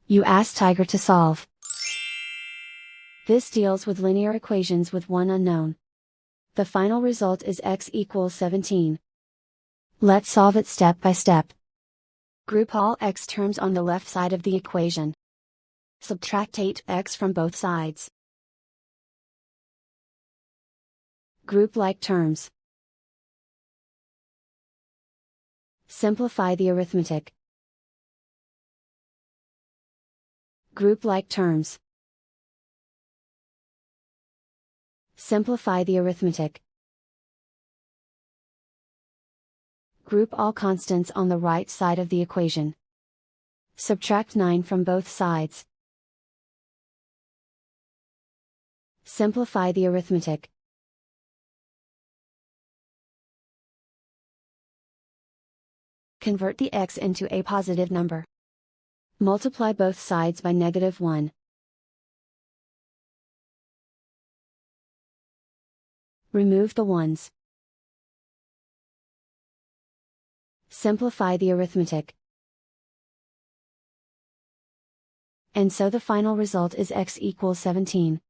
You ask Tiger to solve. This deals with linear equations with one unknown. The final result is x equals 17. Let's solve it step by step. Group all x terms on the left side of the equation. Subtract 8x from both sides. Group like terms. Simplify the arithmetic. Group like terms. Simplify the arithmetic. Group all constants on the right side of the equation. Subtract 9 from both sides. Simplify the arithmetic. Convert the x into a positive number. Multiply both sides by -1. Remove the ones. Simplify the arithmetic. And so the final result is x equals 17.